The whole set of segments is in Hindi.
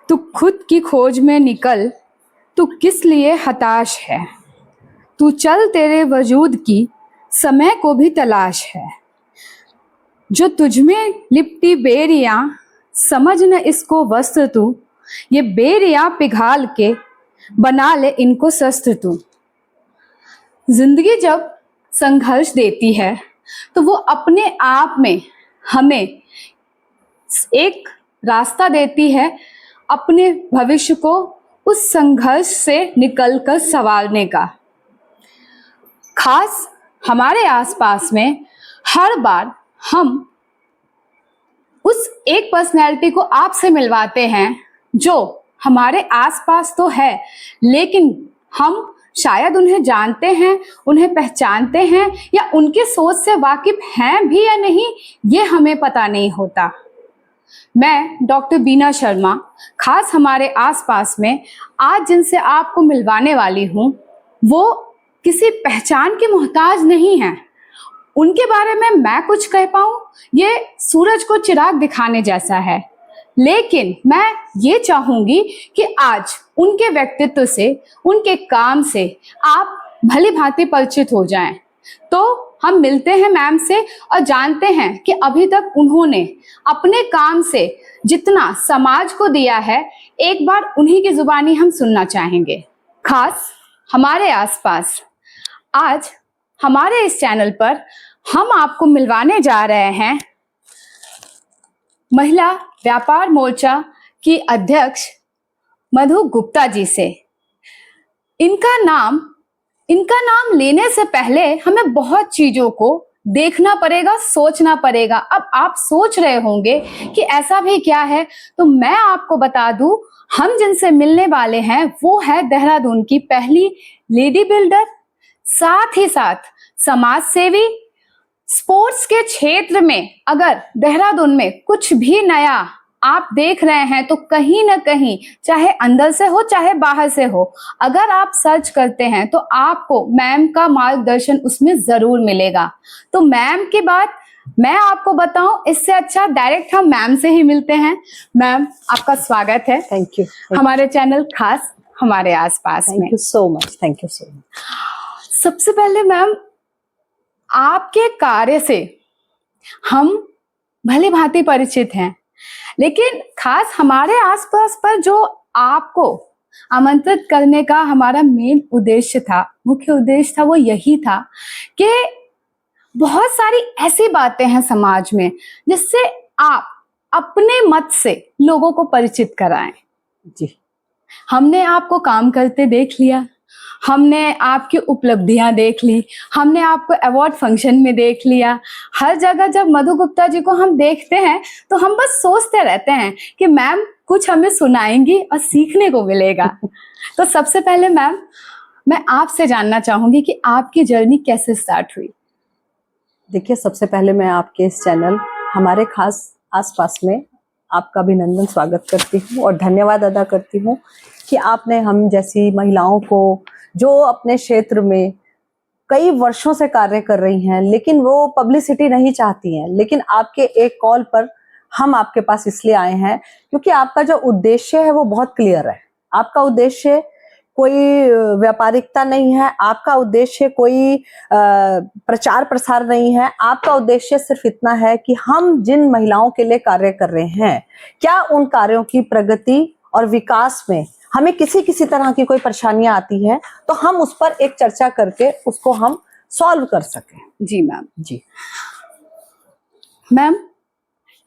तू खुद की खोज में निकल, तू किस लिए हताश है। तू चल, तेरे वजूद की समय को भी तलाश है। जो तुझमें लिपटी बेरियां, समझ न इसको वस्त्र तू। ये बेरियां पिघाल के बना ले इनको शस्त्र तू। जिंदगी जब संघर्ष देती है तो वो अपने आप में हमें एक रास्ता देती है अपने भविष्य को उस संघर्ष से निकलकर संवारने का। खास हमारे आसपास में हर बार हम उस एक पर्सनैलिटी को आपसे मिलवाते हैं जो हमारे आसपास तो है, लेकिन हम शायद उन्हें जानते हैं, उन्हें पहचानते हैं या उनके सोच से वाकिफ हैं भी या नहीं, ये हमें पता नहीं होता। मैं डॉक्टर बीना शर्मा खास हमारे आसपास में आज जिनसे आपको मिलवाने वाली हूँ वो किसी पहचान के मोहताज नहीं हैं। उनके बारे में मैं कुछ कह पाऊँ ये सूरज को चिराग दिखाने जैसा है, लेकिन मैं ये चाहूंगी कि आज उनके व्यक्तित्व से, उनके काम से आप भली भांति परिचित हो जाएं। तो हम मिलते हैं मैम से और जानते हैं कि अभी तक उन्होंने अपने काम से जितना समाज को दिया है, एक बार उन्हीं की जुबानी हम सुनना चाहेंगे। खास हमारे आसपास आज हमारे इस चैनल पर हम आपको मिलवाने जा रहे हैं महिला व्यापार मोर्चा की अध्यक्ष मधु गुप्ता जी से। इनका नाम लेने से पहले हमें बहुत चीजों को देखना पड़ेगा, सोचना पड़ेगा। अब आप सोच रहे होंगे कि ऐसा भी क्या है, तो मैं आपको बता दूं, हम जिनसे मिलने वाले हैं वो है देहरादून की पहली लेडी बिल्डर, साथ ही साथ समाज सेवी। स्पोर्ट्स के क्षेत्र में अगर देहरादून में कुछ भी नया आप देख रहे हैं तो कहीं ना कहीं, चाहे अंदर से हो चाहे बाहर से हो, अगर आप सर्च करते हैं तो आपको मैम का मार्गदर्शन उसमें जरूर मिलेगा। तो मैम की बात मैं आपको बताऊं, इससे अच्छा डायरेक्ट हम मैम से ही मिलते हैं। मैम, आपका स्वागत है। थैंक यू हमारे चैनल खास हमारे आसपास में। Thank you so much. Thank you so much. सबसे पहले मैम, आपके कार्य से हम भली भांति परिचित हैं, लेकिन खास हमारे आसपास पर जो आपको आमंत्रित करने का हमारा मेन उद्देश्य था, मुख्य उद्देश्य था, वो यही था कि बहुत सारी ऐसी बातें हैं समाज में जिससे आप अपने मत से लोगों को परिचित कराएं। जी, हमने आपको काम करते देख लिया, हमने आपकी उपलब्धियां देख ली, हमने आपको अवार्ड फंक्शन में देख लिया। हर जगह जब मधु गुप्ता जी को हम देखते हैं तो हम बस सोचते रहते हैं कि मैम कुछ हमें सुनाएंगी और सीखने को मिलेगा। तो सबसे पहले मैम, मैं आपसे जानना चाहूंगी कि आपकी जर्नी कैसे स्टार्ट हुई। देखिए, सबसे पहले मैं आपके इस चैनल हमारे खास आसपास में आपका अभिनंदन स्वागत करती हूँ और धन्यवाद अदा करती हूँ कि आपने हम जैसी महिलाओं को, जो अपने क्षेत्र में कई वर्षों से कार्य कर रही हैं लेकिन वो पब्लिसिटी नहीं चाहती हैं, लेकिन आपके एक कॉल पर हम आपके पास इसलिए आए हैं क्योंकि आपका जो उद्देश्य है वो बहुत क्लियर है। आपका उद्देश्य कोई व्यापारिकता नहीं है, आपका उद्देश्य कोई प्रचार प्रसार नहीं है। आपका उद्देश्य सिर्फ इतना है कि हम जिन महिलाओं के लिए कार्य कर रहे हैं, क्या उन कार्यों की प्रगति और विकास में हमें किसी तरह की कोई परेशानियां आती है तो हम उस पर एक चर्चा करके उसको हम सॉल्व कर सकें। जी मैम। जी मैम,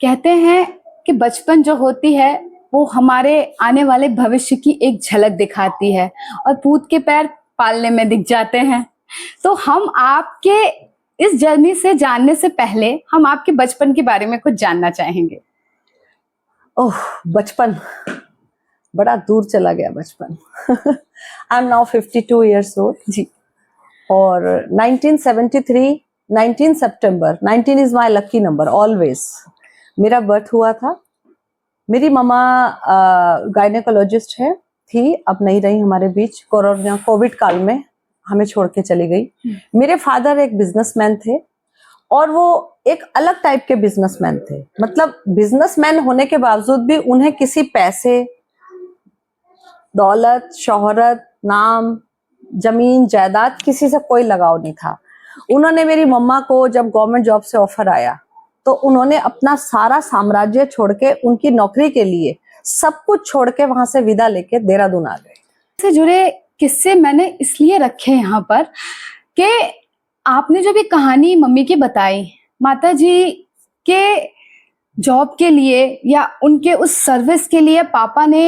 कहते हैं कि बचपन जो होती है वो हमारे आने वाले भविष्य की एक झलक दिखाती है और पूत के पैर पालने में दिख जाते हैं। तो हम आपके इस जर्नी से जानने से पहले हम आपके बचपन के बारे में कुछ जानना चाहेंगे। ओह, बचपन बड़ा दूर चला गया बचपन। I am now 52 years old जी। और 1973 19 सितंबर 19 is my lucky number always, मेरा बर्थ हुआ था। मेरी मम्मा गायनेकोलॉजिस्ट है, थी, अब नहीं रही हमारे बीच। कोरोना कोविड काल में हमें छोड़ के चली गई। मेरे फादर एक बिजनेसमैन थे और वो एक अलग टाइप के बिजनेसमैन थे। मतलब बिजनेसमैन होने के बावजूद भी उन्हें किसी पैसे दौलत, शोहरत, नाम, जमीन जायदाद किसी से कोई लगाव नहीं था। उन्होंने मेरी मम्मा को जब गवर्नमेंट जॉब से ऑफर आया तो उन्होंने अपना सारा साम्राज्य छोड़ के, उनकी नौकरी के लिए सब कुछ छोड़ के वहां से विदा लेके देहरादून आ गए। से जुड़े किस्से मैंने इसलिए रखे यहाँ पर कि आपने जो भी कहानी मम्मी की बताई, माता जी के जॉब के लिए या उनके उस सर्विस के लिए पापा ने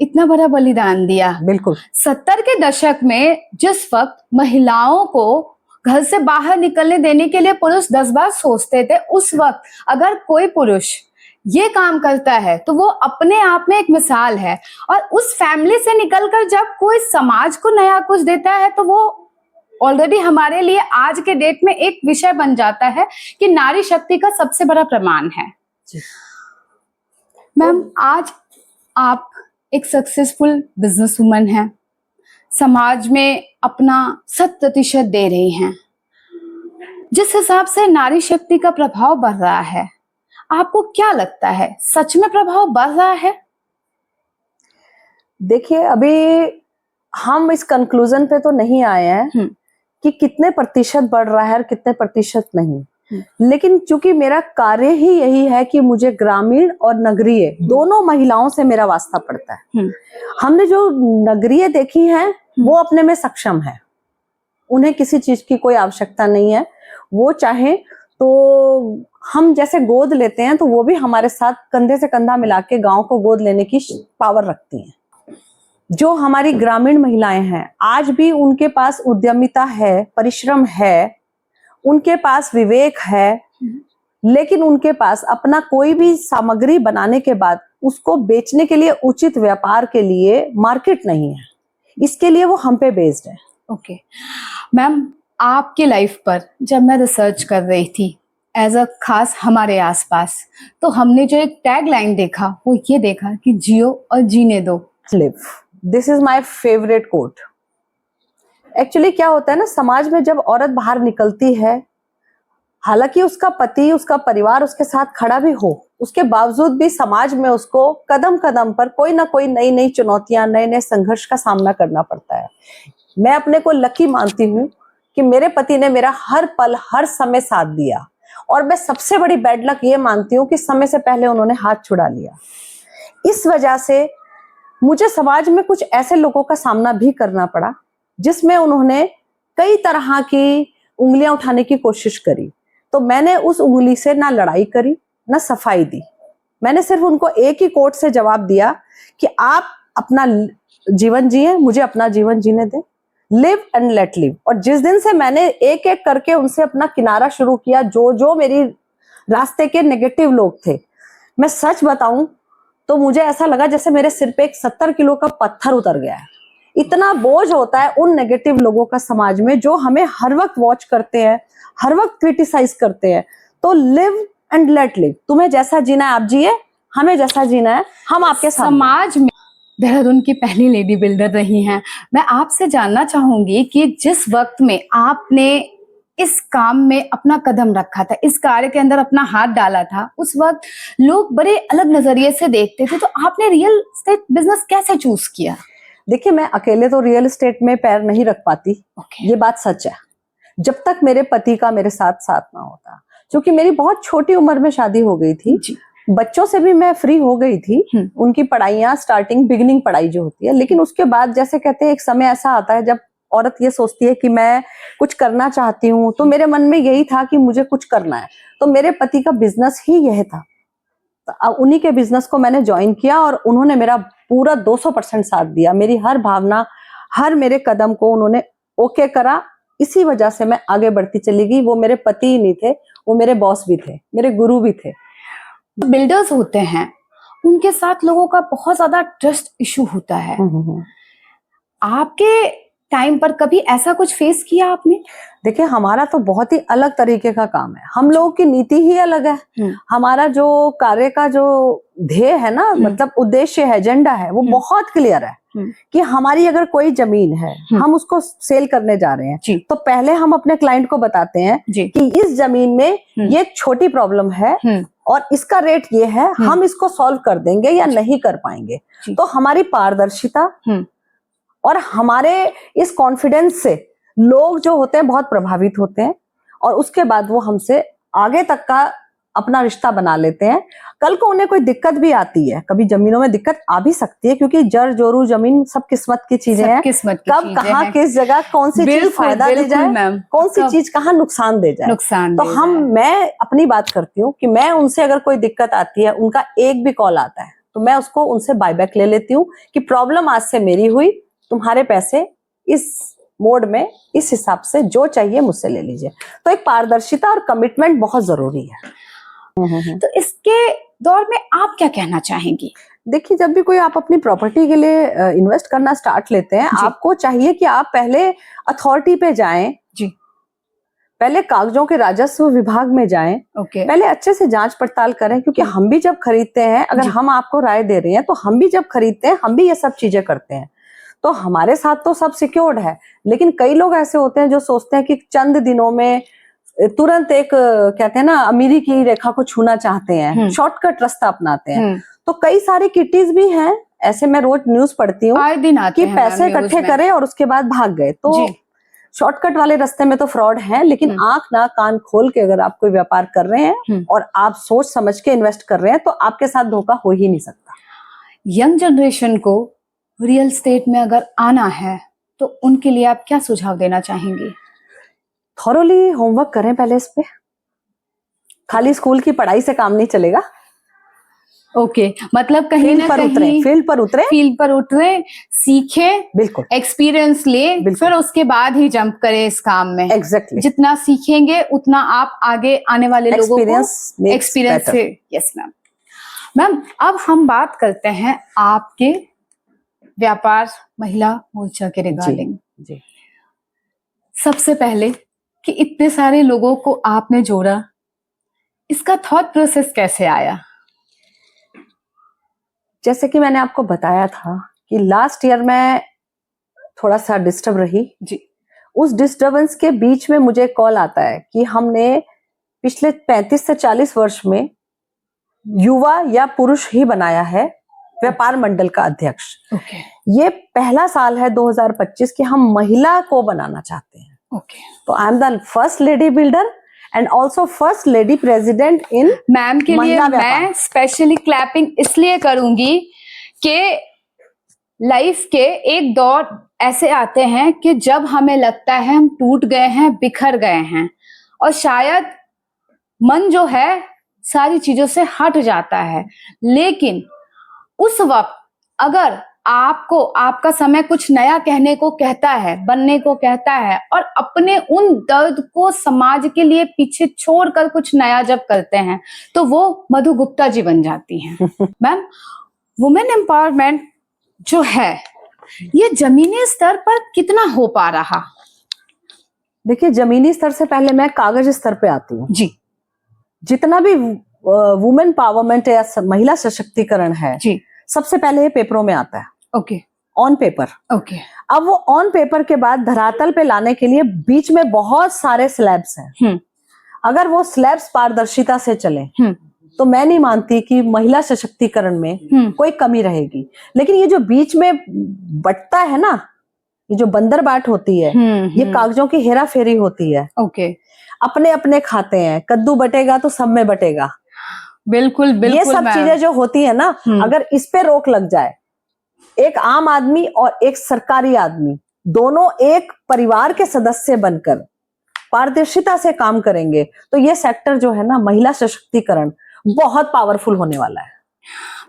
इतना बड़ा बलिदान दिया। बिल्कुल 70 के दशक में जिस वक्त महिलाओं को घर से बाहर निकलने देने के लिए पुरुष 10 बार सोचते थे, उस वक्त अगर कोई पुरुष ये काम करता है तो वो अपने आप में एक मिसाल है। और उस फैमिली से निकलकर जब कोई समाज को नया कुछ देता है तो वो ऑलरेडी हमारे लिए आज के डेट में एक विषय बन जाता है कि नारी शक्ति का सबसे बड़ा प्रमाण है। मैम, आज आप एक सक्सेसफुल बिजनेस वुमन हैं, समाज में अपना 100% दे रही हैं। जिस हिसाब से नारी शक्ति का प्रभाव बढ़ रहा है, आपको क्या लगता है सच में प्रभाव बढ़ रहा है? देखिए, अभी हम इस कंक्लूजन पे तो नहीं आए हैं कि कितने प्रतिशत बढ़ रहा है और कितने प्रतिशत नहीं, लेकिन चूंकि मेरा कार्य ही यही है कि मुझे ग्रामीण और नगरीय दोनों महिलाओं से मेरा वास्ता पड़ता है। हमने जो नगरीय देखी हैं वो अपने में सक्षम है, उन्हें किसी चीज की कोई आवश्यकता नहीं है। वो चाहे तो हम जैसे गोद लेते हैं तो वो भी हमारे साथ कंधे से कंधा मिला के गांव को गोद लेने की पावर रखती हैं। जो हमारी ग्रामीण महिलाएं हैं, आज भी उनके पास उद्यमिता है, परिश्रम है, उनके पास विवेक है, लेकिन उनके पास अपना कोई भी सामग्री बनाने के बाद उसको बेचने के लिए उचित व्यापार के लिए मार्केट नहीं है। इसके लिए वो हम पे बेस्ड है। ओके मैम, आपकी लाइफ पर जब मैं रिसर्च कर रही थी एज अ खास हमारे आसपास, तो हमने जो एक टैग लाइन देखा वो ये देखा कि जियो और जीने दो। Live, this is my favourite coat. Actually क्या होता है ना, समाज में जब औरत बाहर निकलती है, हालांकि उसका पति, उसका परिवार उसके साथ खड़ा भी हो, उसके बावजूद भी समाज में उसको कदम कदम पर कोई ना कोई नई नई चुनौतियां, नए नए संघर्ष का सामना करना पड़ता है। मैं अपने को लकी मानती हूँ कि मेरे पति ने मेरा हर पल, हर समय साथ दिया, और मैं सबसे बड़ी बैड लक ये मानती हूँ कि समय से पहले उन्होंने हाथ छुड़ा लिया। इस वजह से मुझे समाज में कुछ ऐसे लोगों का सामना भी करना पड़ा जिसमें उन्होंने कई तरह की उंगलियां उठाने की कोशिश करी। तो मैंने उस उंगली से ना लड़ाई करी ना सफाई दी, मैंने सिर्फ उनको एक ही कोट से जवाब दिया कि आप अपना जीवन जिए, मुझे अपना जीवन जीने दें, लिव एंड लेट लिव। और जिस दिन से मैंने एक एक करके उनसे अपना किनारा शुरू किया, जो जो मेरी रास्ते के नेगेटिव लोग थे, मैं सच बताऊं तो मुझे ऐसा लगा जैसे मेरे सिर पे एक 70 किलो का पत्थर उतर गया है। इतना बोझ होता है उन नेगेटिव लोगों का समाज में, जो हमें हर वक्त वॉच करते हैं, हर वक्त क्रिटिसाइज करते हैं। तो लिव एंड लेट लिव, तुम्हें जैसा जीना है आप जिए, हमें जैसा जीना है हम आपके साथ। समाज में देहरादून की पहली लेडी बिल्डर रही हैं, मैं आपसे जानना चाहूंगी कि जिस वक्त में आपने इस काम में अपना कदम रखा था, इस कार्य के अंदर अपना हाथ डाला था, उस वक्त लोग बड़े अलग नजरिए से देखते थे, तो आपने रियल एस्टेट बिजनेस कैसे चूज किया? देखिए, मैं अकेले तो रियल एस्टेट में पैर नहीं रख पाती, ये बात सच है, जब तक मेरे पति का मेरे साथ साथ ना होता। क्योंकि मेरी बहुत छोटी उम्र में शादी हो गई थी जी। बच्चों से भी मैं फ्री हो गई थी, उनकी पढ़ाइयाँ, स्टार्टिंग बिगिनिंग पढ़ाई जो होती है, लेकिन उसके बाद जैसे कहते हैं एक समय ऐसा आता है जब औरत ये सोचती है कि मैं कुछ करना चाहती हूँ। तो मेरे मन में यही था कि मुझे कुछ करना है, तो मेरे पति का बिजनेस ही यह था। तो उन्हीं के बिजनेस को मैंने ज्वाइन किया और उन्होंने मेरा पूरा 200% साथ दिया। मेरी हर भावना, हर मेरे कदम को उन्होंने ओके करा। इसी वजह से मैं आगे बढ़ती चली गई। वो मेरे पति ही नहीं थे, वो मेरे बॉस भी थे, मेरे गुरु भी थे। बिल्डर्स होते हैं, उनके साथ लोगों का बहुत ज्यादा ट्रस्ट इशू होता है। आपके टाइम पर कभी ऐसा कुछ फेस किया आपने? देखिए, हमारा तो बहुत ही अलग तरीके का काम है, हम लोगों की नीति ही अलग है। हमारा जो कार्य का जो ध्येय है ना, मतलब उद्देश्य है, एजेंडा है, वो बहुत क्लियर है कि हमारी अगर कोई जमीन है, हम उसको सेल करने जा रहे हैं, तो पहले हम अपने क्लाइंट को बताते हैं कि इस जमीन में ये छोटी प्रॉब्लम है, और इसका रेट ये है, हम इसको सॉल्व कर देंगे या नहीं कर पाएंगे। तो हमारी पारदर्शिता और हमारे इस कॉन्फिडेंस से लोग जो होते हैं बहुत प्रभावित होते हैं और उसके बाद वो हमसे आगे तक का अपना रिश्ता बना लेते हैं। कल को उन्हें कोई दिक्कत भी आती है, कभी जमीनों में दिक्कत आ भी सकती है, क्योंकि जर जोरू जमीन सब किस्मत की चीजें हैं। कब कहाँ किस जगह कौन सी चीज फायदा दे जाए, कौन सी चीज कहाँ नुकसान दे जाए। तो मैं अपनी बात करती हूँ कि मैं उनसे अगर कोई दिक्कत आती है, उनका एक भी कॉल आता है तो मैं उसको उनसे बायबैक ले लेती हूँ कि प्रॉब्लम आज से मेरी हुई, तुम्हारे पैसे इस मोड में इस हिसाब से जो चाहिए मुझसे ले लीजिए। तो एक पारदर्शिता और कमिटमेंट बहुत जरूरी है। तो इसके दौर में आप क्या कहना चाहेंगी? देखिए, जब भी कोई आप अपनी प्रॉपर्टी के लिए इन्वेस्ट करना स्टार्ट लेते हैं, आपको चाहिए कि आप पहले अथॉरिटी पे जाएं जी, पहले कागजों के राजस्व विभाग में जाएं, पहले अच्छे से जांच पड़ताल करें, क्योंकि हम भी जब खरीदते हैं, अगर हम आपको राय दे रहे हैं तो हम भी जब खरीदते हैं हम भी ये सब चीजें करते हैं। तो हमारे साथ तो सब सिक्योर्ड है, लेकिन कई लोग ऐसे होते हैं जो सोचते हैं कि चंद दिनों में तुरंत एक कहते हैं ना अमीरी की रेखा को छूना चाहते हैं, शॉर्टकट रास्ता अपनाते हैं। तो कई सारी किटीज भी हैं ऐसे, मैं रोज न्यूज पढ़ती हूँ कि पैसे इकट्ठे करे और उसके बाद भाग गए। तो शॉर्टकट वाले रास्ते में तो फ्रॉड है, लेकिन आंख नाक कान खोल के अगर आप कोई व्यापार कर रहे हैं और आप सोच समझ के इन्वेस्ट कर रहे हैं तो आपके साथ धोखा हो ही नहीं सकता। यंग जनरेशन को रियल एस्टेट में अगर आना है तो उनके लिए आप क्या सुझाव देना चाहेंगी? थॉरोली होमवर्क करें पहले इस पे, खाली स्कूल की पढ़ाई से काम नहीं चलेगा। मतलब कहीं ना कहीं फील्ड पर उतरे, सीखे, बिल्कुल एक्सपीरियंस ले, फिर उसके बाद ही जंप करें इस काम में। एग्जैक्टली जितना सीखेंगे उतना आप आगे आने वाले लोगों को एक्सपीरियंस से। Yes ma'am. मैम, अब हम बात करते हैं आपके व्यापार महिला मोर्चा के रिगार्डिंग। जी। सबसे पहले कि इतने सारे लोगों को आपने जोड़ा, इसका थॉट प्रोसेस कैसे आया? जैसे कि मैंने आपको बताया था कि लास्ट ईयर मैं थोड़ा सा डिस्टर्ब रही जी। उस डिस्टर्बेंस के बीच में मुझे कॉल आता है कि हमने पिछले 35 से 40 वर्ष में युवा या पुरुष ही बनाया है व्यापार मंडल का अध्यक्ष। ये पहला साल है 2025 कि हम महिला को बनाना चाहते हैं। तो I am the first lady builder and also first lady president in. Ma'am के लिए मैं स्पेशली क्लैपिंग इसलिए करूंगी कि लाइफ के एक दौर ऐसे आते हैं कि जब हमें लगता है हम टूट गए हैं, बिखर गए हैं, और शायद मन जो है सारी चीजों से हट जाता है। लेकिन उस वक्त अगर आपको आपका समय कुछ नया कहने को कहता है, बनने को कहता है, और अपने उन दर्द को समाज के लिए पीछे छोड़कर कुछ नया जब करते हैं तो वो मधु गुप्ता जी बन जाती हैं। मैम, वुमेन एम्पावरमेंट जो है ये जमीनी स्तर पर कितना हो पा रहा? देखिए, जमीनी स्तर से पहले मैं कागज स्तर पे आती हूँ जी। जितना भी वुमेन पावरमेंट या महिला सशक्तिकरण है जी, सबसे पहले ये पेपरों में आता है। On paper. अब वो ऑन पेपर के बाद धरातल पे लाने के लिए बीच में बहुत सारे स्लैब्स हैं। अगर वो स्लैब्स पारदर्शिता से चले तो मैं नहीं मानती कि महिला सशक्तिकरण में कोई कमी रहेगी। लेकिन ये जो बीच में बटता है ना, ये जो बंदर बाट होती है, ये कागजों की हेरा फेरी होती है। अपने अपने खाते हैं, कद्दू बटेगा तो सब में बटेगा। बिल्कुल बिल्कुल। ये सब चीजें जो होती है ना, अगर इस पे रोक लग जाए, एक आम आदमी और एक सरकारी आदमी दोनों एक परिवार के सदस्य बनकर पारदर्शिता से काम करेंगे तो ये सेक्टर जो है ना, महिला सशक्तिकरण, बहुत पावरफुल होने वाला है।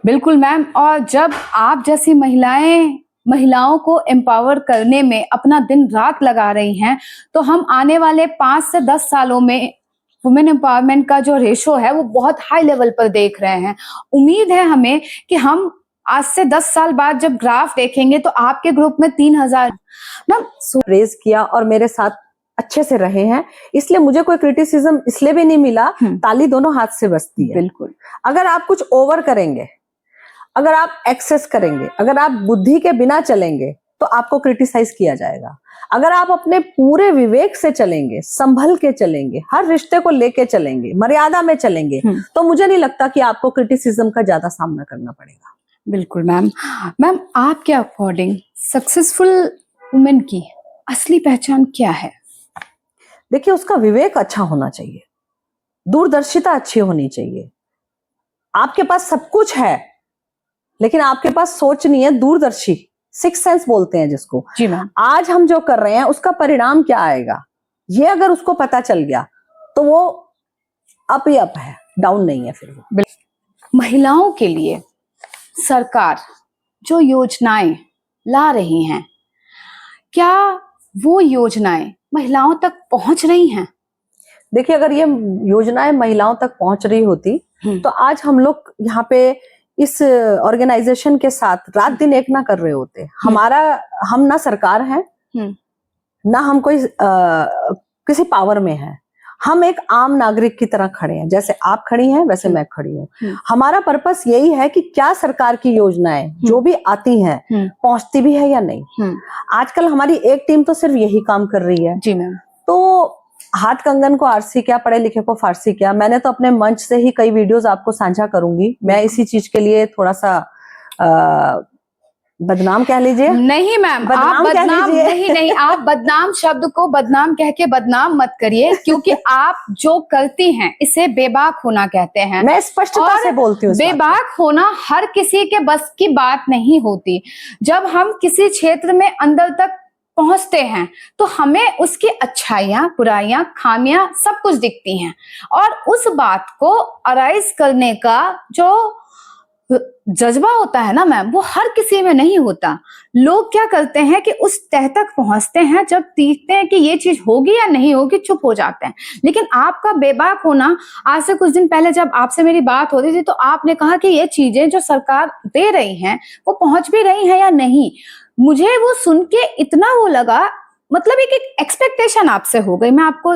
बिल्कुल मैम। और जब आप जैसी महिलाओं को एम्पावर करने में अपना दिन रात लगा रही हैं, तो हम आने वाले 5 से 10 सालों में वुमेन एम्पावरमेंट का जो रेशो है वो बहुत हाई लेवल पर देख रहे हैं। उम्मीद है हमें कि हम आज से 10 साल बाद जब ग्राफ देखेंगे तो आपके ग्रुप में 3000 मैम रेज किया और मेरे साथ अच्छे से रहे हैं, इसलिए मुझे कोई क्रिटिसिज्म इसलिए भी नहीं मिला। ताली दोनों हाथ से बजती है। बिल्कुल। अगर आप कुछ ओवर करेंगे, अगर आप एक्सेस करेंगे, अगर आप बुद्धि के बिना चलेंगे तो आपको क्रिटिसाइज किया जाएगा। अगर आप अपने पूरे विवेक से चलेंगे, संभल के चलेंगे, हर रिश्ते को लेके चलेंगे, मर्यादा में चलेंगे, तो मुझे नहीं लगता कि आपको क्रिटिसिज्म का ज्यादा सामना करना पड़ेगा। बिल्कुल मैम। मैम, आपके अकॉर्डिंग सक्सेसफुल वुमेन की असली पहचान क्या है? देखिए, उसका विवेक अच्छा होना चाहिए, दूरदर्शिता अच्छी होनी चाहिए। आपके पास सब कुछ है, लेकिन आपके पास सोच नहीं है दूरदर्शी, सिक्स सेंस बोलते हैं जिसको। जी मैम। आज हम जो कर रहे हैं उसका परिणाम क्या आएगा, ये अगर उसको पता चल गया तो वो अप ही अप है, डाउन नहीं है फिर वो। महिलाओं के लिए सरकार जो योजनाएं ला रही हैं, क्या वो योजनाएं महिलाओं तक पहुंच रही हैं? देखिए, अगर ये योजनाएं महिलाओं तक पहुंच रही होती तो आज हम लोग यहाँ पे इस ऑर्गेनाइजेशन के साथ रात दिन एक ना कर रहे होते। हम ना सरकार हैं, ना हम कोई किसी पावर में है, हम एक आम नागरिक की तरह खड़े हैं। जैसे आप खड़ी हैं वैसे मैं खड़ी हूँ। हमारा पर्पस यही है कि क्या सरकार की योजनाएं जो भी आती हैं पहुंचती भी है या नहीं। आजकल हमारी एक टीम तो सिर्फ यही काम कर रही है। जी मैम। तो हाथ कंगन को आरसी क्या, पढ़े लिखे को फारसी क्या। मैंने तो अपने मंच से ही कई वीडियोस आपको साझा करूंगी। मैं इसी चीज के लिए थोड़ा सा बदनाम कह लीजिए। नहीं मैम, आप बदनाम नहीं, आप बदनाम शब्द को बदनाम कह के बदनाम मत करिए, क्योंकि आप जो करती हैं इसे बेबाक होना कहते हैं। मैं स्पष्टता से बोलती हूँ, बेबाक होना हर किसी के बस की बात नहीं होती। जब हम किसी क्षेत्र में अंदर तक पहुंचते हैं तो हमें उसकी अच्छाइयां, बुराइयां, खामियां सब कुछ दिखती हैं, और उस बात को अराइज करने का जो जज्बा होता है ना मैम, वो हर किसी में नहीं होता। लोग क्या करते हैं कि उस तह तक पहुंचते हैं, जब देखते हैं कि ये चीज होगी या नहीं होगी चुप हो जाते हैं। लेकिन आपका बेबाक होना, आज से कुछ दिन पहले जब आपसे मेरी बात हो रही थी तो आपने कहा कि ये चीजें जो सरकार दे रही हैं वो पहुंच भी रही हैं या नहीं। मुझे वो सुन के इतना वो लगा, मतलब एक एक्सपेक्टेशन आपसे हो गई। मैं आपको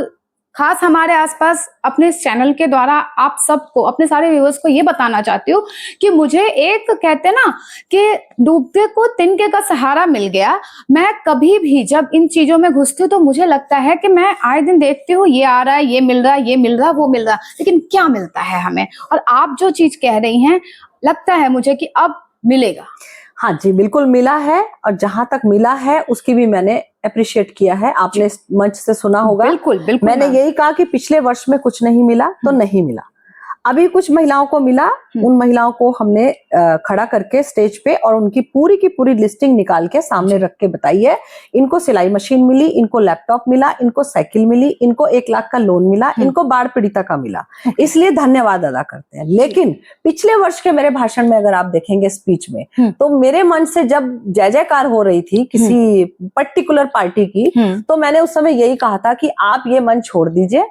खास हमारे आसपास अपने इस चैनल के द्वारा आप सबको, अपने सारे व्यूअर्स को ये बताना चाहती हूँ कि मुझे एक कहते ना कि डूबते को तिनके का सहारा मिल गया। मैं कभी भी जब इन चीजों में घुसती हूँ तो मुझे लगता है कि मैं आए दिन देखती हूँ ये आ रहा है, ये मिल रहा है, ये मिल रहा है, वो मिल रहा है, लेकिन क्या मिलता है हमें। और आप जो चीज कह रही हैं, लगता है मुझे कि अब मिलेगा। हाँ जी, बिल्कुल मिला है, और जहां तक मिला है उसकी भी मैंने अप्रिशिएट किया है। आपने इस मंच से सुना होगा। बिल्कुल बिल्कुल। मैंने यही कहा कि पिछले वर्ष में कुछ नहीं मिला तो नहीं मिला, अभी कुछ महिलाओं को मिला। उन महिलाओं को हमने खड़ा करके स्टेज पे और उनकी की पूरी लिस्टिंग निकाल के सामने रख के बताई है। इनको सिलाई मशीन मिली, इनको लैपटॉप मिला, इनको साइकिल मिली, इनको 1 लाख का लोन मिला, इनको बाढ़ पीड़िता का मिला। इसलिए धन्यवाद अदा करते हैं। लेकिन पिछले वर्ष के मेरे भाषण में अगर आप देखेंगे स्पीच में, तो मेरे मन से जब जय जयकार हो रही थी किसी पर्टिकुलर पार्टी की, तो मैंने उस समय यही कहा था कि आप ये मन छोड़ दीजिए,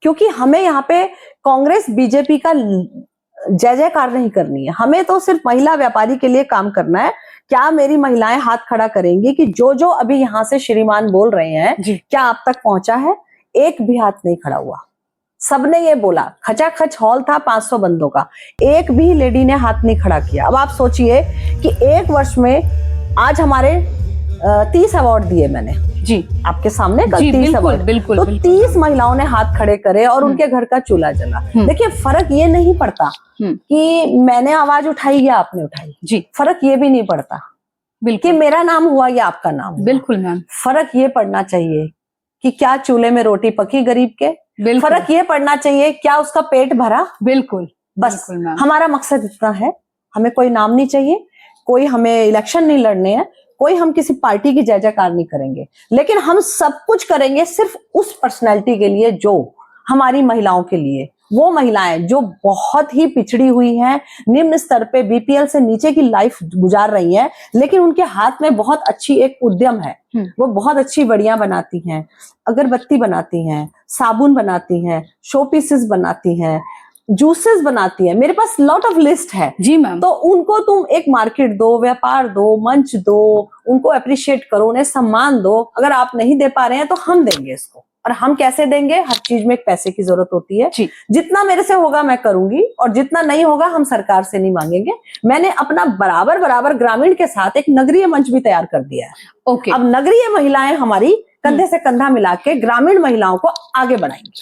क्योंकि हमें यहाँ पे कांग्रेस बीजेपी का जय जयकार नहीं करनी है। हमें तो सिर्फ महिला व्यापारी के लिए काम करना है। क्या मेरी महिलाएं हाथ खड़ा करेंगी कि जो जो अभी यहाँ से श्रीमान बोल रहे हैं क्या आप तक पहुंचा है? एक भी हाथ नहीं खड़ा हुआ। सबने ये बोला, खचाखच हॉल था 500 बंदों का, एक भी लेडी ने हाथ नहीं खड़ा किया। अब आप सोचिए कि एक वर्ष में आज हमारे 30 अवार्ड दिए मैंने जी आपके सामने, कल 30 अवार्ड। बिल्कुल, तो 30 महिलाओं ने हाथ खड़े करे और उनके घर का चूल्हा जला। देखिए, फर्क ये नहीं पड़ता कि मैंने आवाज उठाई या आपने उठाई जी, फर्क ये भी नहीं पड़ता कि मेरा नाम हुआ या आपका नाम हुआ। बिल्कुल मैम। फर्क ये पड़ना चाहिए कि क्या चूल्हे में रोटी पकी गरीब के। फर्क ये पड़ना चाहिए क्या उसका पेट भरा। बिल्कुल, बस हमारा मकसद इतना है। हमें कोई नाम नहीं चाहिए, कोई हमें इलेक्शन नहीं लड़ने हैं, कोई हम किसी पार्टी की जय जयकार नहीं करेंगे, लेकिन हम सब कुछ करेंगे सिर्फ उस पर्सनैलिटी के लिए जो हमारी महिलाओं के लिए। वो महिलाएं जो बहुत ही पिछड़ी हुई हैं, निम्न स्तर पे बीपीएल से नीचे की लाइफ गुजार रही हैं, लेकिन उनके हाथ में बहुत अच्छी एक उद्यम है। वो बहुत अच्छी बड़ियां बनाती हैं, अगरबत्ती बनाती हैं, साबुन बनाती हैं, शो पीसेस बनाती हैं, जूसेस बनाती है। मेरे पास लॉट ऑफ लिस्ट है जी मैम। तो उनको तुम एक मार्केट दो, व्यापार दो, मंच दो, उनको अप्रिशिएट करो, उन्हें सम्मान दो। अगर आप नहीं दे पा रहे हैं तो हम देंगे इसको। और हम कैसे देंगे, हर चीज में एक पैसे की जरूरत होती है। जी। जितना मेरे से होगा मैं करूंगी और जितना नहीं होगा हम सरकार से नहीं मांगेंगे। मैंने अपना बराबर बराबर ग्रामीण के साथ एक नगरीय मंच भी तैयार कर दिया है। ओके। अब नगरीय महिलाएं हमारी कंधे से कंधा मिला के ग्रामीण महिलाओं को आगे बढ़ाएंगी।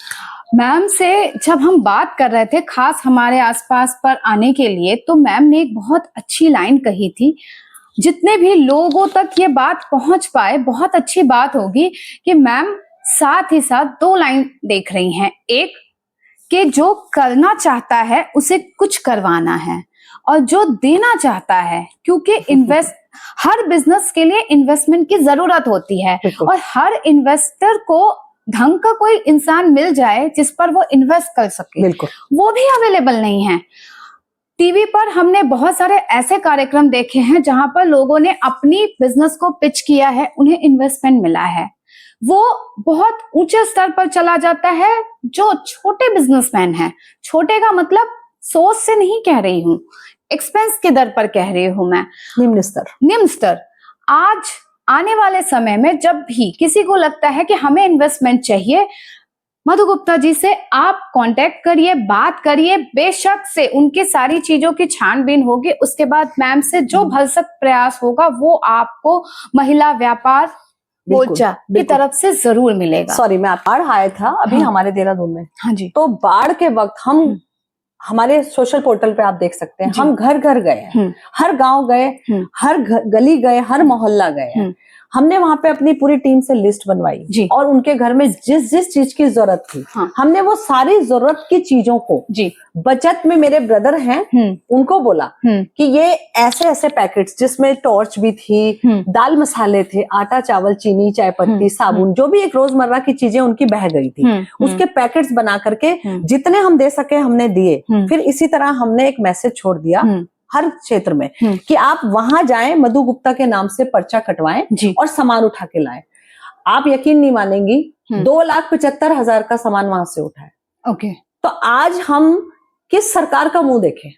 मैम से जब हम बात कर रहे थे खास हमारे आसपास पर आने के लिए, तो मैम ने एक बहुत अच्छी लाइन कही थी, जितने भी लोगों तक ये बात पहुंच पाए बहुत अच्छी बात होगी कि मैम साथ ही साथ दो लाइन देख रही हैं। एक कि जो करना चाहता है उसे कुछ करवाना है, और जो देना चाहता है, क्योंकि इन्वेस्ट हर बिजनेस के लिए इन्वेस्टमेंट की जरूरत होती है, बिल्कुल। और हर इन्वेस्टर को ढंग का कोई इंसान मिल जाए जिस पर वो इन्वेस्ट कर सके, बिल्कुल। वो भी अवेलेबल नहीं है। टीवी पर हमने बहुत सारे ऐसे कार्यक्रम देखे हैं जहां पर लोगों ने अपनी बिजनेस को पिच किया है, उन्हें इन्वेस्टमेंट मिला है, वो बहुत ऊंचे स्तर पर चला जाता है। जो छोटे बिजनेसमैन हैं, छोटे का मतलब सोच से नहीं कह रही हूँ, एक्सपेंस के दर पर कह रही हूँ मैं, निम्न स्तर। आज आने वाले समय में जब भी किसी को लगता है कि हमें इन्वेस्टमेंट चाहिए, मधु गुप्ता जी से आप कांटेक्ट करिए, बात करिए, बेशक से उनकी सारी चीजों की छानबीन होगी। उसके बाद मैम से जो भरसक प्रयास होगा वो आपको महिला व्यापार मोर्चा की तरफ से जरूर मिलेगा। सॉरी, मैं बाढ़ आया था अभी हाँ। हमारे देहरादून में। हाँ जी। तो बाढ़ के वक्त हम हमारे सोशल पोर्टल पे आप देख सकते हैं, हम घर घर गए हैं, हर गांव गए, हर गली गए, हर मोहल्ला गए। हमने वहां पे अपनी पूरी टीम से लिस्ट बनवाई और उनके घर में जिस जिस चीज की जरूरत थी, हमने वो सारी जरूरत की चीजों को बचत में, मेरे ब्रदर हैं उनको बोला कि ये ऐसे ऐसे पैकेट्स जिसमें टॉर्च भी थी, दाल मसाले थे, आटा चावल, चीनी, चाय पत्ती, साबुन, जो भी एक रोजमर्रा की चीजें उनकी बह गई थी, उसके पैकेट्स बना करके जितने हम दे सके हमने दिए। फिर इसी तरह हमने एक मैसेज छोड़ दिया हर क्षेत्र में कि आप वहां जाएं, मधु गुप्ता के नाम से पर्चा कटवाएं और सामान उठा के लाएं। आप यकीन नहीं मानेंगी, 2,75,000 का सामान वहां से उठा है। ओके। तो आज हम किस सरकार का मुंह देखें?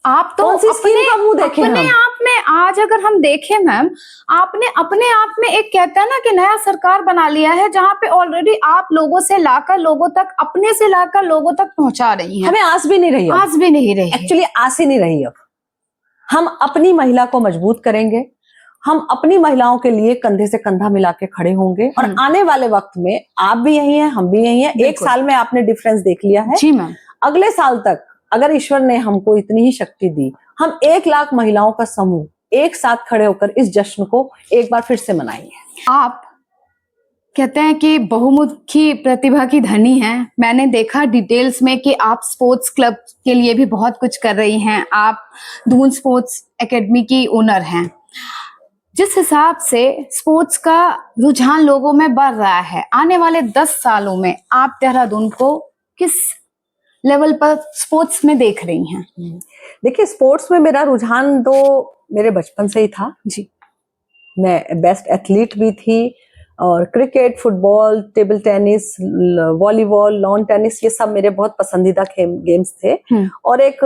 आप तो अपने आप में आज अगर हम देखें मैम, आपने अपने आप में एक कहता है ना कि नया सरकार बना लिया है, जहाँ पे ऑलरेडी आप लोगों से लाकर लोगों तक, अपने से लाकर लोगों तक पहुंचा रही हैं। हमें आस भी नहीं रही, आस भी नहीं रही, एक्चुअली आस ही नहीं रही। अब हम अपनी महिला को मजबूत करेंगे, हम अपनी महिलाओं के लिए कंधे से कंधा मिला के खड़े होंगे, और आने वाले वक्त में आप भी यही हैं, हम भी यही हैं। एक साल में आपने डिफरेंस देख लिया है जी मैम। अगले साल तक अगर ईश्वर ने हमको इतनी ही शक्ति दी, हम 1 लाख महिलाओं का समूह एक साथ खड़े होकर इस जश्न को एक बार फिर से मनाएंगे। आप कहते हैं कि बहुमुखी प्रतिभा की धनी हैं। मैंने देखा डिटेल्स में कि आप स्पोर्ट्स क्लब के लिए भी बहुत कुछ कर रही हैं, आप दून स्पोर्ट्स एकेडमी की ओनर हैं। जिस हिसाब से स्पोर्ट्स का रुझान लोगों में बढ़ रहा है, आने वाले 10 सालों में आप देहरादून को किस लेवल पर स्पोर्ट्स में देख रही हैं? देखिए, स्पोर्ट्स में मेरा रुझान तो मेरे बचपन से ही था जी। मैं बेस्ट एथलीट भी थी, और cricket, football, table tennis, volleyball, lawn tennis, ये सब मेरे बहुत पसंदीदा गेम्स थे। और एक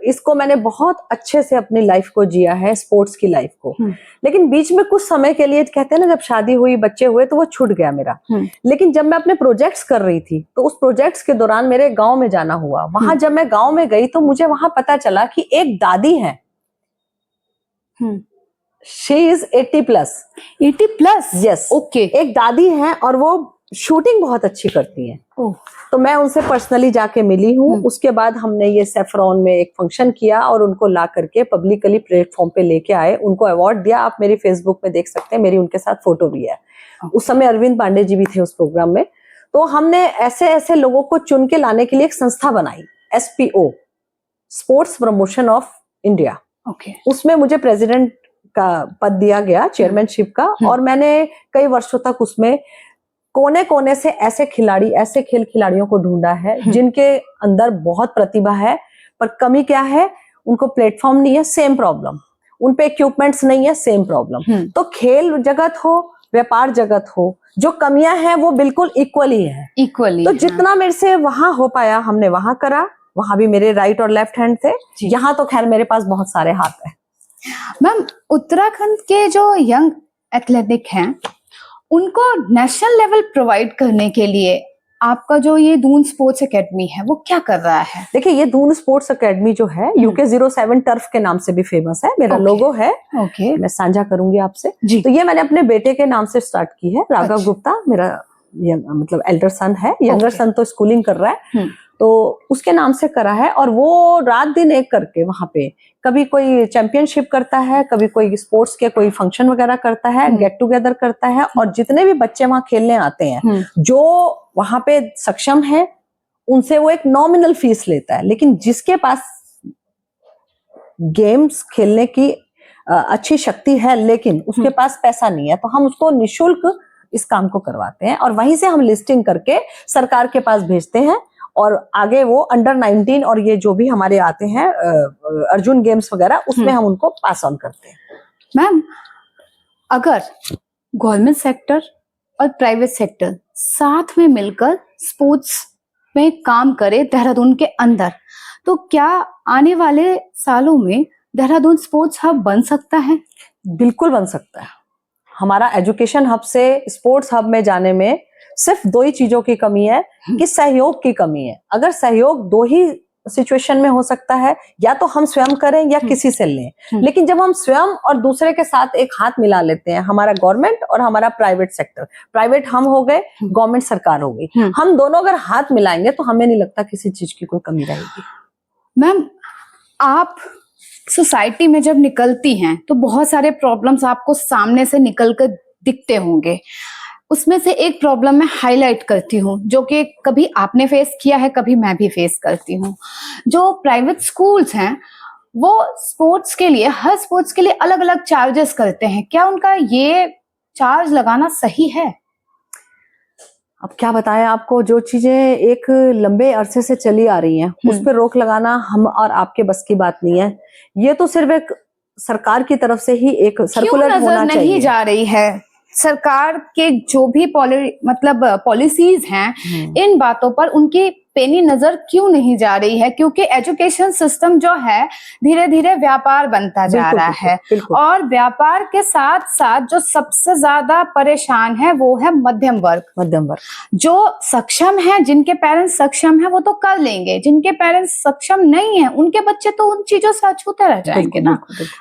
इसको मैंने बहुत अच्छे से अपनी लाइफ को जिया है, स्पोर्ट्स की लाइफ को। लेकिन बीच में कुछ समय के लिए, कहते हैं ना, जब शादी हुई, बच्चे हुए, तो वो छूट गया मेरा। लेकिन जब मैं अपने प्रोजेक्ट्स कर रही थी, तो उस प्रोजेक्ट्स के दौरान मेरे गांव में जाना हुआ। वहां जब मैं गांव में गई तो मुझे वहां पता चला कि एक दादी है, She is 80+. 80+? Yes. Okay. एक दादी हैं और वो शूटिंग बहुत अच्छी करती हैं। तो मैं उनसे पर्सनली जाके मिली हूँ। उसके बाद हमने ये सेफ्रॉन में एक फंक्शन किया और उनको ला करके पब्लिकली प्लेटफॉर्म पे लेके आए, उनको अवार्ड दिया। आप मेरी फेसबुक में देख सकते हैं, मेरी उनके साथ फोटो भी है। उस समय अरविंद पांडे जी भी थे उस प्रोग्राम में। तो हमने ऐसे ऐसे लोगों को चुन के लाने के लिए एक संस्था बनाई, SPO, sports promotion of India. उसमें मुझे प्रेसिडेंट का पद दिया गया, चेयरमैनशिप का। और मैंने कई वर्षों तक उसमें कोने कोने से ऐसे खिलाड़ी, ऐसे खेल खिलाड़ियों को ढूंढा है जिनके अंदर बहुत प्रतिभा है, पर कमी क्या है, उनको प्लेटफॉर्म नहीं है, सेम प्रॉब्लम। उन पे इक्विपमेंट्स नहीं है, सेम प्रॉब्लम। तो खेल जगत हो, व्यापार जगत हो, जो कमियां हैं वो बिल्कुल इक्वली है, इक्वली। तो जितना मेरे से वहां हो पाया हमने वहां करा। वहां भी मेरे राइट और लेफ्ट हैंड थे, यहाँ तो खैर मेरे पास बहुत सारे हाथ है। मैम, उत्तराखंड के जो यंग एथलेटिक हैं उनको नेशनल लेवल प्रोवाइड करने के लिए आपका जो ये दून स्पोर्ट्स एकेडमी है वो क्या कर रहा है? देखिए, ये दून स्पोर्ट्स एकेडमी जो है UK07 टर्फ के नाम से भी फेमस है। मेरा Okay. लोगो है, ओके मैं साझा करूंगी आपसे। जी। तो ये मैंने अपने बेटे के नाम से स्टार्ट की है। राघव अच्छा। गुप्ता मेरा मतलब एल्डर सन है, यंगर Okay. सन तो स्कूलिंग कर रहा है, तो उसके नाम से करा है। और वो रात दिन एक करके वहां पे कभी कोई चैंपियनशिप करता है, कभी कोई स्पोर्ट्स के कोई फंक्शन वगैरह करता है, गेट टुगेदर करता है। और जितने भी बच्चे वहां खेलने आते हैं, जो वहां पे सक्षम है, उनसे वो एक नॉमिनल फीस लेता है। लेकिन जिसके पास गेम्स खेलने की अच्छी शक्ति है लेकिन उसके पास पैसा नहीं है, तो हम उसको निशुल्क इस काम को करवाते हैं। और वहीं से हम लिस्टिंग करके सरकार के पास भेजते हैं, और आगे वो अंडर 19 और ये जो भी हमारे आते हैं अर्जुन गेम्स वगैरह, उसमें हम उनको पास ऑन करते हैं। मैम, अगर गवर्नमेंट सेक्टर और प्राइवेट सेक्टर साथ में मिलकर स्पोर्ट्स में काम करे देहरादून के अंदर, तो क्या आने वाले सालों में देहरादून स्पोर्ट्स हब बन सकता है? बिल्कुल बन सकता है। हमारा एजुकेशन हब से स्पोर्ट्स हब में जाने में सिर्फ दो ही चीजों की कमी है कि सहयोग की कमी है। अगर सहयोग दो ही सिचुएशन में हो सकता है, या तो हम स्वयं करें या किसी से लें। लेकिन जब हम स्वयं और दूसरे के साथ एक हाथ मिला लेते हैं, हमारा गवर्नमेंट और हमारा प्राइवेट सेक्टर, प्राइवेट हम हो गए, गवर्नमेंट सरकार हो गई, हम दोनों अगर हाथ मिलाएंगे तो हमें नहीं लगता किसी चीज की कोई कमी रहेगी। मैम, आप सोसाइटी में जब निकलती हैं तो बहुत सारे प्रॉब्लम्स आपको सामने से निकलकर दिखते होंगे। उसमें से एक प्रॉब्लम मैं हाईलाइट करती हूँ, जो कि कभी आपने फेस किया है, कभी मैं भी फेस करती हूँ। जो प्राइवेट स्कूल्स हैं वो स्पोर्ट्स के लिए, हर स्पोर्ट्स के लिए अलग अलग चार्जेस करते हैं। क्या उनका ये चार्ज लगाना सही है? अब क्या बताएं आपको, जो चीजें एक लंबे अरसे से चली आ रही हैं उस पर रोक लगाना हम और आपके बस की बात नहीं है। ये तो सिर्फ एक सरकार की तरफ से ही एक सर्कुलर क्यों नजर होना नहीं चाहिए। जा रही है सरकार के जो भी पॉलिसीज हैं, इन बातों पर उनकी पेनी नजर क्यों नहीं जा रही है? क्योंकि एजुकेशन सिस्टम जो है धीरे धीरे व्यापार बनता जा रहा है, और व्यापार के साथ साथ जो सबसे ज्यादा परेशान है वो है मध्यम वर्ग। मध्यम वर्ग जो सक्षम है, जिनके पेरेंट्स सक्षम है, वो तो कर लेंगे। जिनके पेरेंट्स सक्षम नहीं है, उनके बच्चे तो उन चीजों से अछूते रह जाएंगे ना।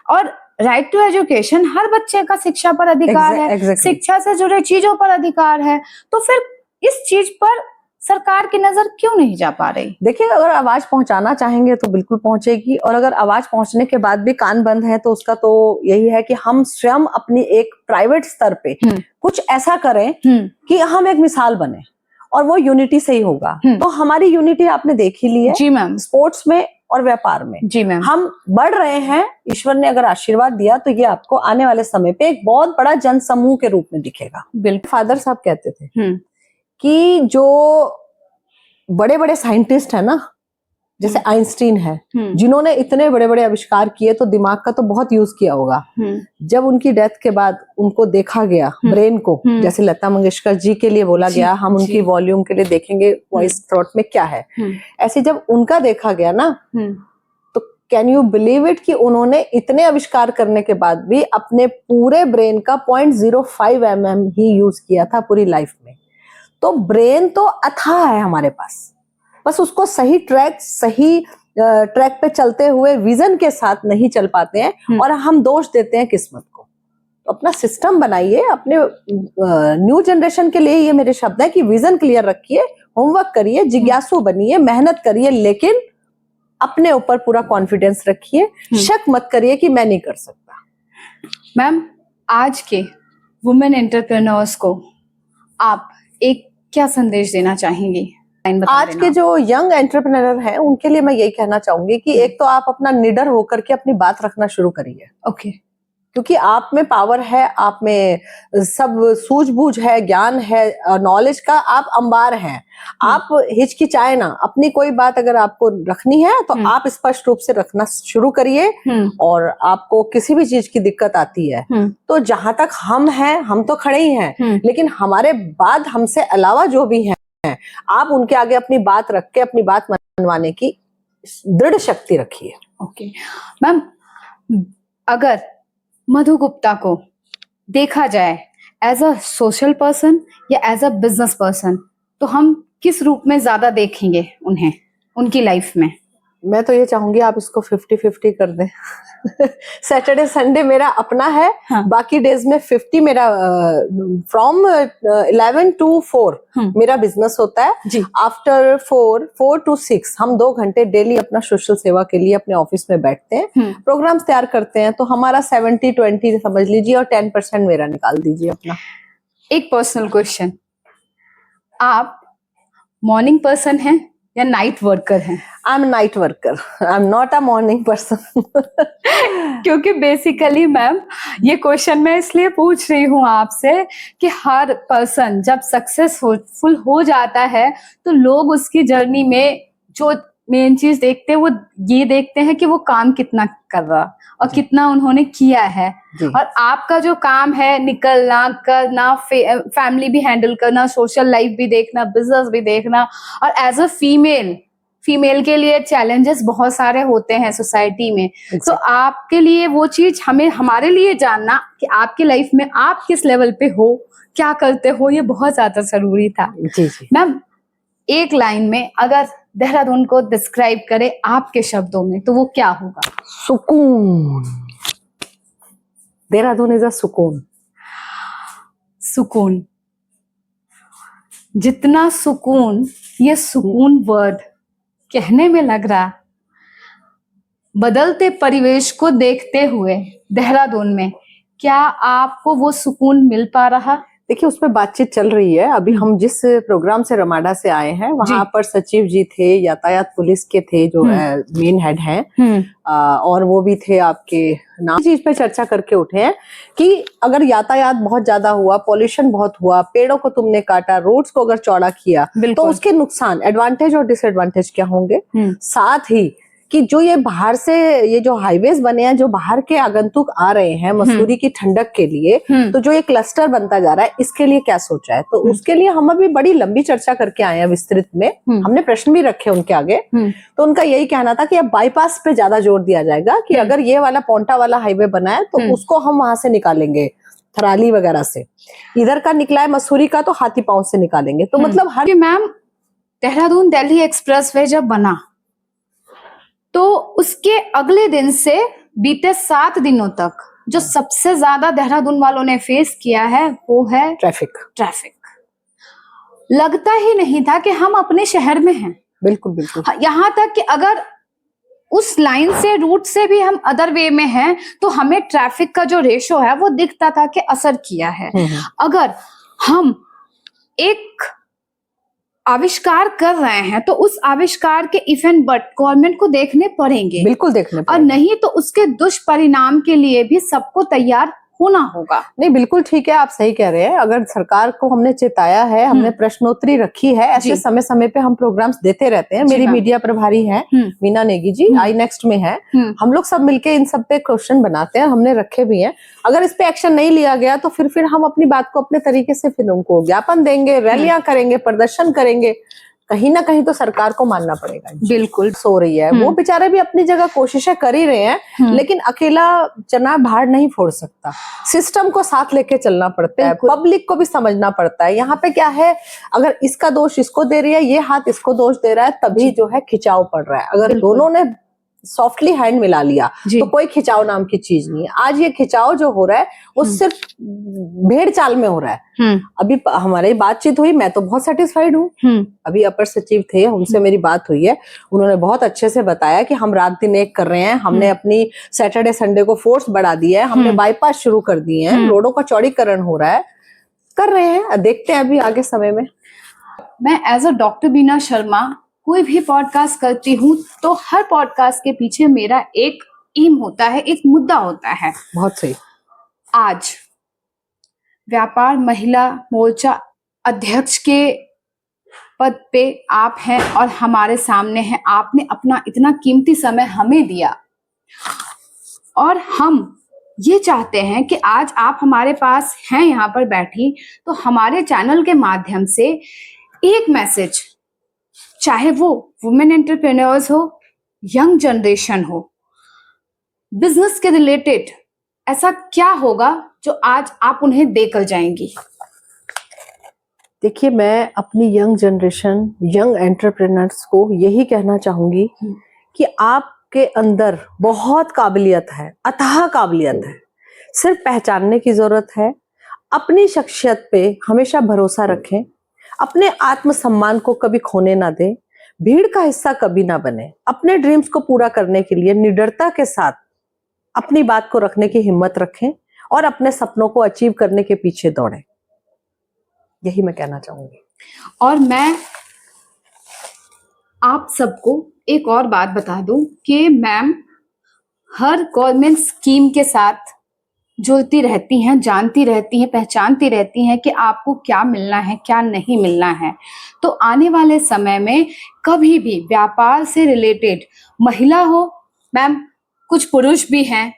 और राइट टू एजुकेशन, हर बच्चे का शिक्षा पर अधिकार है, शिक्षा से जुड़े चीजों पर अधिकार है। तो फिर इस चीज पर सरकार की नजर क्यों नहीं जा पा रही? देखिए, अगर आवाज पहुंचाना चाहेंगे तो बिल्कुल पहुंचेगी, और अगर आवाज पहुंचने के बाद भी कान बंद है तो उसका तो यही है कि हम स्वयं अपनी एक प्राइवेट स्तर पे कुछ ऐसा करें कि हम एक मिसाल बने, और वो यूनिटी से ही होगा। तो हमारी यूनिटी आपने देख ही ली है जी मैम, स्पोर्ट्स में और व्यापार में। जी मैम, हम बढ़ रहे हैं। ईश्वर ने अगर आशीर्वाद दिया तो ये आपको आने वाले समय पे एक बहुत बड़ा जन समूह के रूप में दिखेगा। बिल्कुल। फादर साहब कहते थे कि जो बड़े बड़े साइंटिस्ट है ना, जैसे आइंस्टीन है, जिन्होंने इतने बड़े बड़े आविष्कार किए, तो दिमाग का तो बहुत यूज किया होगा। जब उनकी डेथ के बाद उनको देखा गया ब्रेन को, जैसे लता मंगेशकर जी के लिए बोला गया हम उनकी वॉल्यूम के लिए देखेंगे वॉइस थ्रोट में क्या है, ऐसे जब उनका देखा गया ना, तो कैन यू बिलीव इट कि उन्होंने इतने आविष्कार करने के बाद भी अपने पूरे ब्रेन का 0.05 mm ही यूज किया था पूरी लाइफ में। तो ब्रेन तो अथाह है हमारे पास, बस उसको सही ट्रैक पे चलते हुए विजन के साथ नहीं चल पाते हैं, और हम दोष देते हैं किस्मत को। तो अपना सिस्टम बनाइए, अपने न्यू जनरेशन के लिए ये मेरे शब्द है कि विजन क्लियर रखिए, होमवर्क करिए, जिज्ञासु बनिए, मेहनत करिए, लेकिन अपने ऊपर पूरा कॉन्फिडेंस रखिए। शक मत करिए कि मैं नहीं कर सकता। मैम, आज के वुमेन एंटरप्रेन्योर्स को आप एक क्या संदेश देना चाहेंगी? आज के जो यंग एंटरप्रेन्योर हैं उनके लिए मैं यही कहना चाहूंगी कि एक तो आप अपना निडर होकर के अपनी बात रखना शुरू करिए। ओके। क्योंकि आप में पावर है, आप में सब सूझबूझ है, ज्ञान है, नॉलेज का आप अंबार हैं। आप हिचकिचाए ना, अपनी कोई बात अगर आपको रखनी है तो आप स्पष्ट रूप से रखना शुरू करिए। और आपको किसी भी चीज की दिक्कत आती है तो जहां तक हम हैं, हम तो खड़े ही हैं, लेकिन हमारे बाद हमसे अलावा जो भी हैं, आप उनके आगे अपनी बात रख के अपनी बात मनवाने की दृढ़ शक्ति रखिए। ओके मैम, अगर मधु गुप्ता को देखा जाए एज अ सोशल पर्सन या एज अ बिजनेस पर्सन, तो हम किस रूप में ज्यादा देखेंगे उन्हें उनकी लाइफ में? मैं तो ये चाहूंगी आप इसको 50-50 कर दें। सैटरडे संडे मेरा अपना है, हाँ। बाकी डेज में 50 मेरा फ्रॉम 11 to 4 मेरा बिजनेस होता है। जी। आफ्टर 4 to 6 हम 2 घंटे डेली अपना सोशल सेवा के लिए अपने ऑफिस में बैठते हैं, प्रोग्राम्स तैयार करते हैं। तो हमारा 70-20 समझ लीजिए और 10% मेरा निकाल दीजिए अपना। एक पर्सनल क्वेश्चन, आप मॉर्निंग पर्सन हैं या नाइट वर्कर हैं? I am night worker, I am not a morning person. क्योंकि बेसिकली मैम ये क्वेश्चन मैं इसलिए पूछ रही हूँ आपसे कि हर पर्सन जब सक्सेसफुल हो जाता है तो लोग उसकी जर्नी में जो मेन चीज देखते हैं वो ये देखते हैं कि वो काम कितना कर रहा और कितना उन्होंने किया है। और आपका जो काम है निकलना करना, फैमिली भी हैंडल करना, सोशल लाइफ भी देखना, बिजनेस भी देखना, और एज अ फीमेल के लिए चैलेंजेस बहुत सारे होते हैं सोसाइटी में। तो आपके लिए वो चीज हमारे लिए जानना कि आपकी लाइफ में आप किस लेवल पे हो, क्या करते हो, ये बहुत ज्यादा जरूरी था। जी जी मैम, एक लाइन में अगर देहरादून को डिस्क्राइब करे आपके शब्दों में तो वो क्या होगा? सुकून। देहरादून इज अ सुकून। सुकून, जितना सुकून ये सुकून वर्ड कहने में लग रहा, बदलते परिवेश को देखते हुए देहरादून में क्या आपको वो सुकून मिल पा रहा? देखिए उसमें बातचीत चल रही है। अभी हम जिस प्रोग्राम से रमाडा से आए हैं वहां पर सचिव जी थे, यातायात पुलिस के थे जो मेन हेड हैं, और वो भी थे आपके नाम चीज पे चर्चा करके उठे हैं कि अगर यातायात बहुत ज्यादा हुआ, पॉल्यूशन बहुत हुआ, पेड़ों को तुमने काटा, रोड्स को अगर चौड़ा किया तो उसके नुकसान, एडवांटेज और डिसएडवांटेज क्या होंगे। साथ ही कि जो ये बाहर से ये जो हाईवेज बने हैं, जो बाहर के आगंतुक आ रहे हैं मसूरी की ठंडक के लिए, तो जो ये क्लस्टर बनता जा रहा है इसके लिए क्या सोचा है। तो उसके लिए हम अभी बड़ी लंबी चर्चा करके आए हैं विस्तृत में। हमने प्रश्न भी रखे उनके आगे। तो उनका यही कहना था कि अब बाईपास पे ज्यादा जोर दिया जाएगा कि अगर ये वाला पोंटा वाला हाईवे बना है तो उसको हम वहां से निकालेंगे, थराली वगैरह से। इधर का निकला है मसूरी का तो हाथी पांव से निकालेंगे। तो मतलब हर मैम देहरादून दिल्ली एक्सप्रेसवे जब बना तो उसके अगले दिन से बीते 7 दिनों तक जो सबसे ज्यादा देहरादून वालों ने फेस किया है वो है ट्रैफिक। लगता ही नहीं था कि हम अपने शहर में हैं। बिल्कुल बिल्कुल। यहाँ तक कि अगर उस लाइन से रूट से भी हम अदर वे में हैं तो हमें ट्रैफिक का जो रेशो है वो दिखता था कि असर किया है। अगर हम एक आविष्कार कर रहे हैं तो उस आविष्कार के इफ एंड बट गवर्नमेंट को देखने पड़ेंगे, बिल्कुल देखने पड़ेंगे। और नहीं तो उसके दुष्परिणाम के लिए भी सबको तैयार होना होगा। नहीं बिल्कुल ठीक है, आप सही कह रहे हैं। अगर सरकार को हमने चेताया है, हमने प्रश्नोत्तरी रखी है, ऐसे समय समय पे हम प्रोग्राम्स देते रहते हैं। मेरी मीडिया प्रभारी है मीना नेगी जी, आई नेक्स्ट में है। हम लोग सब मिलके इन सब पे क्वेश्चन बनाते हैं, हमने रखे भी हैं। अगर इस पे एक्शन नहीं लिया गया तो फिर हम अपनी बात को अपने तरीके से फिर उनको ज्ञापन देंगे, रैलियां करेंगे, प्रदर्शन करेंगे। कहीं ना कहीं तो सरकार को मानना पड़ेगा। बिल्कुल सो रही है वो बेचारे भी अपनी जगह कोशिशें कर ही रहे हैं, लेकिन अकेला चना भाड़ नहीं फोड़ सकता। सिस्टम को साथ लेके चलना पड़ता है, पब्लिक को भी समझना पड़ता है। यहाँ पे क्या है, अगर इसका दोष इसको दे रही है, ये हाथ इसको दोष दे रहा है, तभी जो है खिंचाव पड़ रहा है। अगर दोनों ने सॉफ्टली हैंड मिला लिया तो कोई खिंचाव नाम की चीज नहीं है। आज ये खिंचाव जो हो रहा है वो सिर्फ भेड़ चाल में हो रहा है। अभी हमारी बातचीत हुई, मैं तो बहुत सेटिस्फाइड हूँ। अभी अपर सचिव थे, उनसे मेरी बात हुई है, उन्होंने बहुत अच्छे से बताया कि हम रात दिन एक कर रहे हैं। हमने अपनी सैटरडे संडे को फोर्स बढ़ा दी है, हमने बाईपास शुरू कर दिए हैं, रोडों का चौड़ीकरण हो रहा है, कर रहे हैं। देखते हैं अभी आगे समय में। मैं एज अ डॉक्टर बीना शर्मा कोई भी पॉडकास्ट करती हूँ तो हर पॉडकास्ट के पीछे मेरा एक एम होता है, एक मुद्दा होता है। बहुत सही। आज व्यापार महिला मोर्चा अध्यक्ष के पद पे आप हैं और हमारे सामने हैं। आपने अपना इतना कीमती समय हमें दिया और हम ये चाहते हैं कि आज आप हमारे पास हैं यहाँ पर बैठी, तो हमारे चैनल के माध्यम से एक मैसेज, चाहे वो वुमेन एंटरप्रेन्योर्स हो, यंग जनरेशन हो, बिजनेस के रिलेटेड ऐसा क्या होगा जो आज आप उन्हें देकर जाएंगी? देखिए, मैं अपनी यंग जनरेशन, यंग एंटरप्रेन्योर्स को यही कहना चाहूंगी कि आपके अंदर बहुत काबिलियत है, अथाह काबिलियत है। सिर्फ पहचानने की जरूरत है। अपनी शख्सियत पे हमेशा भरोसा रखें। अपने आत्मसम्मान को कभी खोने ना दें। भीड़ का हिस्सा कभी ना बने। अपने ड्रीम्स को पूरा करने के लिए निडरता के साथ अपनी बात को रखने की हिम्मत रखें और अपने सपनों को अचीव करने के पीछे दौड़ें। यही मैं कहना चाहूंगी। और मैं आप सबको एक और बात बता दूं कि मैम हर गवर्नमेंट स्कीम के साथ जुड़ती रहती हैं, जानती रहती हैं, पहचानती रहती हैं कि आपको क्या मिलना है, क्या नहीं मिलना है। तो आने वाले समय में कभी भी व्यापार से रिलेटेड महिला हो, मैम कुछ पुरुष भी हैं,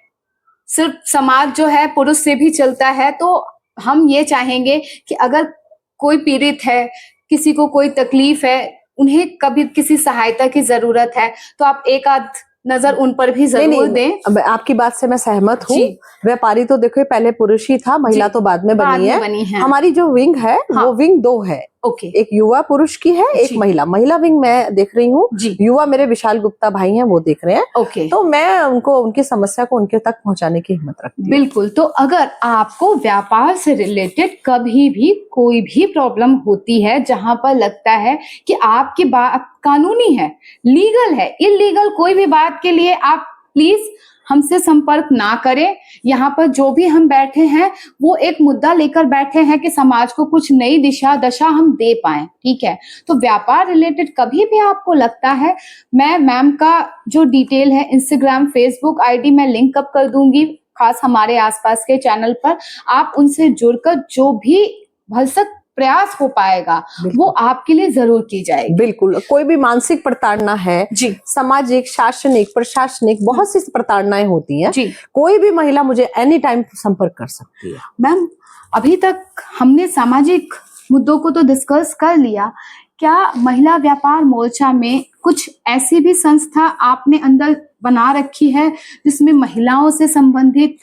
सिर्फ समाज जो है पुरुष से भी चलता है, तो हम ये चाहेंगे कि अगर कोई पीड़ित है, किसी को कोई तकलीफ है, उन्हें कभी किसी सहायता की जरूरत है, तो आप एक आध नजर उन पर भी जरूर दें। अब आपकी बात से मैं सहमत हूँ। जी। व्यापारी तो देखो पहले पुरुष ही था, महिला जी, तो बाद में बाद बनी में है। बनी है। हमारी जो विंग है हाँ। वो विंग 2 है। ओके। एक युवा पुरुष की है, एक जी। महिला विंग मैं देख रही हूँ। जी। युवा मेरे विशाल गुप्ता भाई हैं, वो देख रहे हैं। ओके। तो मैं उनको उनकी समस्या को उनके तक पहुंचाने की हिम्मत रखती हूँ। बिल्कुल। तो अगर आपको व्यापार से रिलेटेड कभी भी कोई भी प्रॉब्लम होती है, जहां पर लगता है कि आपकी बात कानूनी है, लीगल है, इलीगल कोई भी बात के लिए आप प्लीज हमसे संपर्क ना करें। यहाँ पर जो भी हम बैठे हैं वो एक मुद्दा लेकर बैठे हैं कि समाज को कुछ नई दिशा दशा हम दे पाए, ठीक है। तो व्यापार रिलेटेड कभी भी आपको लगता है, मैं मैम का जो डिटेल है इंस्टाग्राम, फेसबुक आईडी मैं लिंक अप कर दूंगी, खास हमारे आसपास के चैनल पर। आप उनसे जुड़कर जो भी भरसक प्रयास हो पाएगा वो आपके लिए जरूर की जाएगी। बिल्कुल। कोई भी मानसिक प्रताड़ना है, जी, सामाजिक, शासनिक, प्रशासनिक, बहुत सी प्रताड़नाएं होती हैं। जी, कोई भी महिला मुझे एनी टाइम संपर्क कर सकती है। मैम अभी तक हमने सामाजिक मुद्दों को तो डिस्कस कर लिया, क्या महिला व्यापार मोर्चा में कुछ ऐसी भी संस्था आपने अंदर बना रखी है जिसमें महिलाओं से संबंधित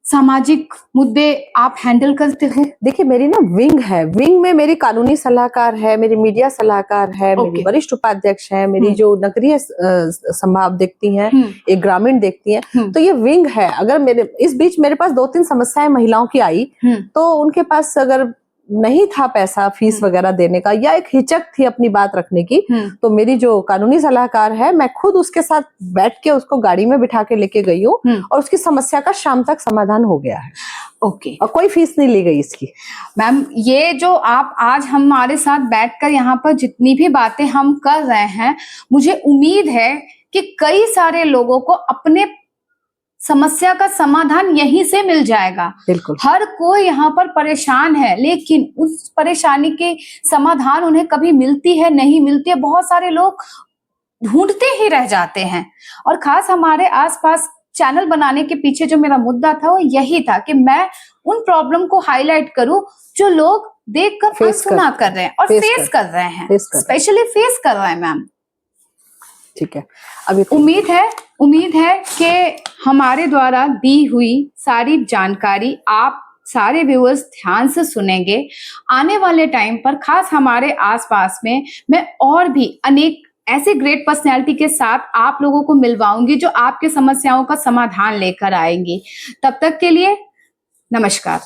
सामाजिक मुद्दे आप हैंडल करते हो? देखिए, मेरी ना विंग है। विंग में मेरी कानूनी सलाहकार है, मेरी मीडिया सलाहकार है, मेरी वरिष्ठ उपाध्यक्ष है, मेरी जो नगरीय संभाग देखती हैं, एक ग्रामीण देखती हैं। तो ये विंग है। अगर मेरे इस बीच मेरे पास 2-3 समस्याएं महिलाओं की आई, तो उनके पास अगर नहीं था पैसा फीस वगैरह देने का, या एक हिचक थी अपनी बात रखने की, तो मेरी जो कानूनी सलाहकार है, मैं खुद उसके साथ बैठ के उसको गाड़ी में बिठा के लेके गई हूँ और उसकी समस्या का शाम तक समाधान हो गया है। ओके। और कोई फीस नहीं ली गई इसकी। मैम ये जो आप आज हमारे साथ बैठकर यहाँ पर जितनी भी बातें हम कर रहे हैं, मुझे उम्मीद है कि कई सारे लोगों को अपने समस्या का समाधान यहीं से मिल जाएगा। बिल्कुल। हर कोई यहाँ पर परेशान है, लेकिन उस परेशानी के समाधान उन्हें कभी मिलती है, नहीं मिलती है। बहुत सारे लोग ढूंढते ही रह जाते हैं। और खास हमारे आसपास चैनल बनाने के पीछे जो मेरा मुद्दा था वो यही था कि मैं उन प्रॉब्लम को हाईलाइट करूं जो लोग देखकर अनसुना कर रहे हैं और फेस कर रहे हैं, स्पेशली फेस कर रहे हैं। मैम ठीक है, अभी उम्मीद है कि हमारे द्वारा दी हुई सारी जानकारी आप सारे व्यूअर्स ध्यान से सुनेंगे। आने वाले टाइम पर खास हमारे आसपास में मैं और भी अनेक ऐसे ग्रेट पर्सनैलिटी के साथ आप लोगों को मिलवाऊंगी जो आपके समस्याओं का समाधान लेकर आएंगी। तब तक के लिए नमस्कार।